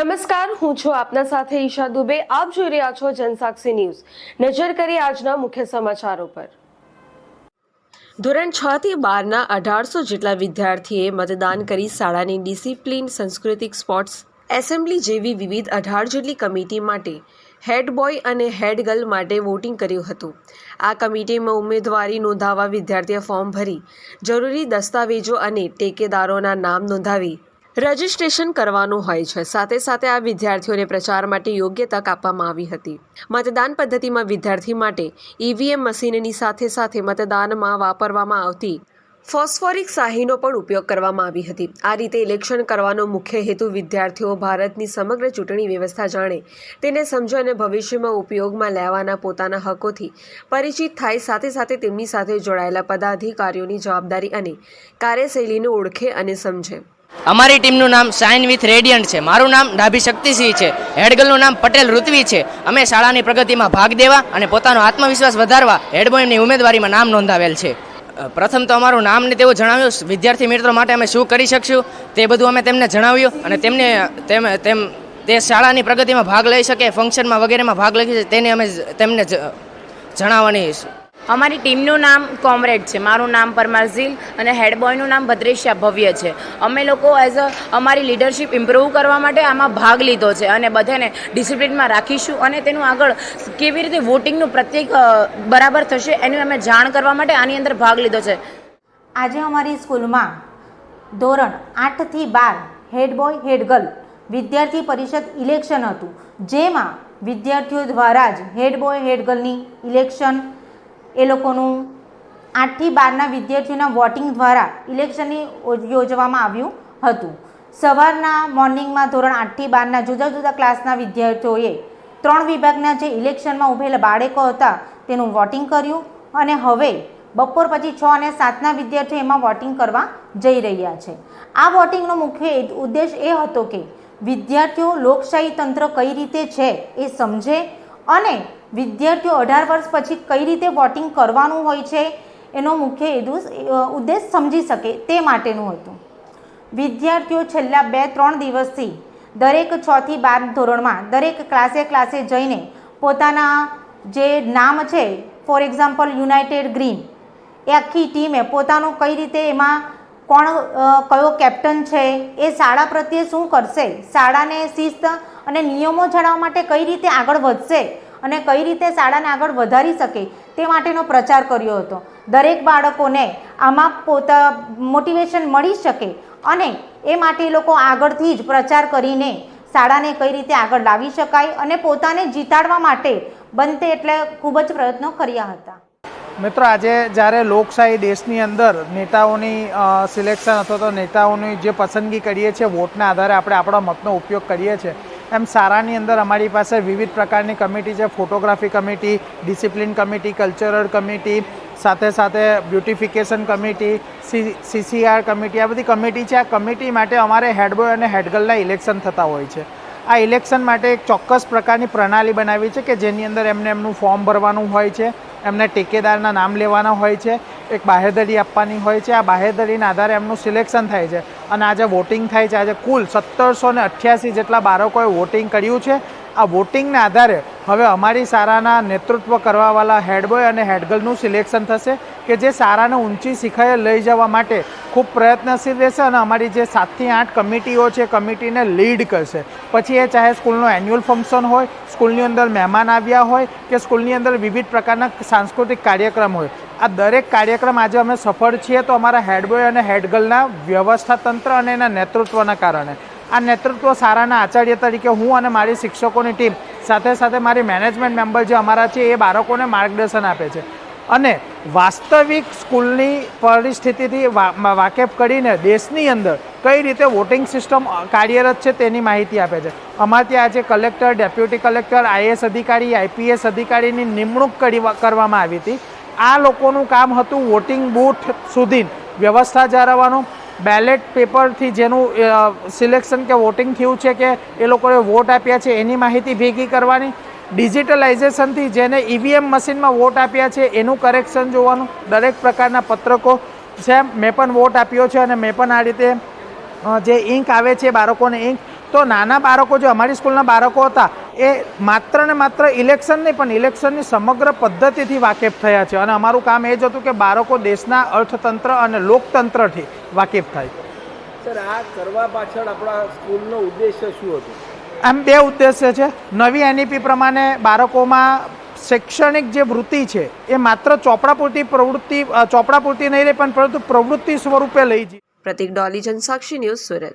નમસ્કાર, હું છું આપના સાથે ઈશા દુબે. આપ જોઈ રહ્યા છો જનસાક્ષી ન્યૂઝ. નજર કરીએ આજના મુખ્ય સમાચારો પર. ધોરણ 6 થી 12ના 1800 જેટલા વિદ્યાર્થીએ મતદાન કરી શાળાની ડિસિપ્લિન, સાંસ્કૃતિક, સ્પોર્ટ્સ, એસેમ્બલી જેવી વિવિધ 18 જેટલી કમિટી માટે, હેડ બોય અને હેડ ગર્લ માટે વોટિંગ કર્યું હતું. આ કમિટીમાં ઉમેદવારી નોંધાવવા વિદ્યાર્થીએ ફોર્મ ભરી જરૂરી દસ્તાવેજો અને ટેકેદારોના નામ નોંધાવી રજીસ્ટ્રેશન કરવાનું હોય છે. સાથે સાથે આ વિદ્યાર્થીઓને પ્રચાર માટે યોગ્ય તક આપવામાં આવી હતી. મતદાન પદ્ધતિમાં વિદ્યાર્થી માટે ઈવીએમ મશીનની સાથે સાથે મતદાનમાં વાપરવામાં આવતી ફોસ્ફોરિક શાહીનો પણ ઉપયોગ કરવામાં આવી હતી. આ રીતે ઇલેક્શન કરવાનો મુખ્ય હેતુ વિદ્યાર્થીઓ ભારતની સમગ્ર ચૂંટણી વ્યવસ્થા જાણે, તેને સમજે અને ભવિષ્યમાં ઉપયોગમાં લેવાના પોતાના હકોથી પરિચિત થાય. સાથે સાથે તેમની સાથે જોડાયેલા પદાધિકારીઓની જવાબદારી અને કાર્યશૈલીને ઓળખે અને સમજે. અમારી ટીમનું નામ શાઇન વિથ રેડિયન્ટ છે. મારું નામ ડાભી શક્તિસિંહ છે. હેડગર્લનું નામ પટેલ ઋત્વી છે. અમે શાળાની પ્રગતિમાં ભાગ દેવા અને પોતાનો આત્મવિશ્વાસ વધારવા હેડબોયની ઉમેદવારીમાં નામ નોંધાવેલ છે. પ્રથમ તો અમારું નામ ને તેવું જણાવ્યું. વિદ્યાર્થી મિત્રો માટે અમે શું કરી શકશું તે બધું અમે તેમને જણાવ્યું અને તે શાળાની પ્રગતિમાં ભાગ લઈ શકે, ફંક્શનમાં વગેરેમાં ભાગ લઈ શકે તેને અમે તેમને જણાવવાની. અમારી ટીમનું નામ કોમરેડ છે. મારું નામ પરમાર ઝીલ અને હેડ બોયનું નામ ભદ્રેશિયા ભવ્ય છે. અમે લોકો એઝ અ અમારી લીડરશિપ ઇમ્પ્રૂવ કરવા માટે આમાં ભાગ લીધો છે અને બધાને ડિસિપ્લિનમાં રાખીશું અને તેનું આગળ કેવી રીતે વોટિંગનું પ્રત્યેક બરાબર થશે એની અમે જાણ કરવા માટે આની અંદર ભાગ લીધો છે. આજે અમારી સ્કૂલમાં ધોરણ 8 થી 12 હેડ બોય હેડ ગર્લ વિદ્યાર્થી પરિષદ ઇલેક્શન હતું, જેમાં વિદ્યાર્થીઓ દ્વારા જ હેડ બોય હેડ ગર્લની ઇલેક્શન એ લોકોનું 8 થી 12ના વિદ્યાર્થીઓના વોટિંગ દ્વારા ઇલેક્શનની યોજવામાં આવ્યું હતું. સવારના મોર્નિંગમાં ધોરણ 8 થી 12ના જુદા જુદા ક્લાસના વિદ્યાર્થીઓએ 3 વિભાગના જે ઇલેક્શનમાં ઊભેલા બાળકો હતા તેનું વોટિંગ કર્યું અને હવે બપોર પછી 6 અને 7ના વિદ્યાર્થીઓ એમાં વોટિંગ કરવા જઈ રહ્યા છે. આ વોટિંગનો મુખ્ય ઉદ્દેશ એ હતો કે વિદ્યાર્થીઓ લોકશાહી તંત્ર કઈ રીતે છે એ સમજે અને વિદ્યાર્થીઓ 18 વર્ષ પછી કઈ રીતે વોટિંગ કરવાનું હોય છે એનો મુખ્ય ઉદ્દેશ સમજી શકે તે માટેનું હતું. વિદ્યાર્થીઓ છેલ્લા 2-3 દિવસથી દરેક 6 થી 12 ધોરણમાં દરેક ક્લાસે જઈને પોતાના જે નામ છે, ફોર એક્ઝામ્પલ યુનાઇટેડ ગ્રીન, એ આખી ટીમે પોતાનું કઈ રીતે એમાં કયો કેપ્ટન છે, એ શાળા પ્રત્યે શું કરશે, શાળાને શિસ્ત અને નિયમો જણાવવા માટે કઈ રીતે આગળ વધશે અને કઈ રીતે શાળાને આગળ વધારી શકે તે માટેનો પ્રચાર કર્યો હતો. દરેક બાળકોને આમાં મોટિવેશન મળી શકે અને એ માટે લોકો આગળથી જ પ્રચાર કરીને શાળાને કઈ રીતે આગળ લાવી શકાય અને પોતાને જીતાડવા માટે બનતે એટલે ખૂબ જ પ્રયત્નો કર્યા હતા. મિત્રો, આજે જ્યારે લોકશાહી દેશની અંદર નેતાઓની સિલેક્શન અથવા તો નેતાઓની જે પસંદગી કરીએ છીએ વોટના આધારે આપણે આપણા મતનો ઉપયોગ કરીએ છીએ, એમ શાળાની અંદર અમારી પાસે વિવિધ પ્રકારની કમિટી છે. Photography committee, discipline committee, cultural committee, સાથે સાથે બ્યુટિફિકેશન કમિટી, CCR કમિટી, આ બધી કમિટી છે. આ કમિટી માટે અમારે હેડબોય અને હેડગર્લના ઇલેક્શન થતા હોય છે. આ ઇલેક્શન માટે એક ચોક્કસ પ્રકારની પ્રણાલી બનાવી છે કે જેની અંદર એમને એમનું ફોર્મ ભરવાનું હોય છે, એમને ટેકેદારના નામ લેવાના હોય છે, એક બાહેધરી આપવાની હોય છે. આ બાહેધરીના આધારે એમનું સિલેક્શન થાય છે અને આજે વોટિંગ થાય છે. આજે કુલ 1788 જેટલા બાળકોએ વોટિંગ કર્યું છે. આ વોટિંગના આધારે હવે અમારી શાળાના નેતૃત્વ કરવાવાળા હેડબોય અને હેડગર્લનું સિલેક્શન થશે કે જે શાળાને ઊંચી શિખરે લઈ જવા માટે ખૂબ પ્રયત્નશીલ રહેશે અને અમારી જે 7 થી 8 કમિટીઓ છે કમિટીને લીડ કરશે. પછી એ ચાહે સ્કૂલનો એન્યુઅલ ફંક્શન હોય, સ્કૂલની અંદર મહેમાન આવ્યા હોય કે સ્કૂલની અંદર વિવિધ પ્રકારના સાંસ્કૃતિક કાર્યક્રમ હોય, આ દરેક કાર્યક્રમ આજે અમે સફળ છીએ તો અમારા હેડબોય અને હેડગર્લના વ્યવસ્થા તંત્ર અને એના નેતૃત્વના કારણે. આ નેતૃત્વ શાળાના આચાર્ય તરીકે હું અને મારી શિક્ષકોની ટીમ સાથે સાથે મારી મેનેજમેન્ટ મેમ્બર જે અમારા છે એ બાળકોને માર્ગદર્શન આપે છે અને વાસ્તવિક સ્કૂલની પરિસ્થિતિથી વાકેફ કરીને દેશની અંદર કઈ રીતે વોટિંગ સિસ્ટમ કાર્યરત છે તેની માહિતી આપે છે. અમારે ત્યાં આજે કલેક્ટર, ડેપ્યુટી કલેક્ટર, IAS અધિકારી, IPS અધિકારીની નિમણૂક કરવામાં આવી હતી. આ લોકોનું કામ હતું વોટિંગ બૂથ સુધી વ્યવસ્થા જાળવવાનું, બેલેટ પેપરથી જેનું સિલેક્શન કે વોટિંગ થયું છે કે એ લોકોએ વોટ આપ્યા છે એની માહિતી ભેગી કરવાની, ડિજિટલાઇઝેશનથી જેને EVM મશીનમાં વોટ આપ્યા છે એનું કરેક્શન જોવાનું, દરેક પ્રકારના પત્રકો છે મેં પણ વોટ આપ્યો છે અને મેં પણ આ રીતે જે ઇંક આવે છે બાળકોને ઇંક તો નાના બાળકો જે અમારી સ્કૂલના બાળકો હતા એ માત્ર ને માત્ર ઇલેક્શન નહીં પણ ઇલેક્શનની સમગ્ર પદ્ધતિથી વાકેફ થયા છે અને અમારું કામ એ જ હતું કે બાળકો દેશના અર્થતંત્ર અને લોકતંત્રથી વાકેફ થાય. સર, આ કરવા પાછળ આપણા સ્કૂલનો ઉદ્દેશ્ય શું હતો? આમ બે ઉદ્દેશ્ય છે. નવી NEP પ્રમાણે બાળકોમાં શૈક્ષણિક જે વૃત્તિ છે એ માત્ર ચોપડા પૂરતી નહીં રહે પણ પરંતુ પ્રવૃત્તિ સ્વરૂપે લઈ જઈએ. પ્રતિક ડોલી, જનસાક્ષી ન્યૂઝ, સુરત.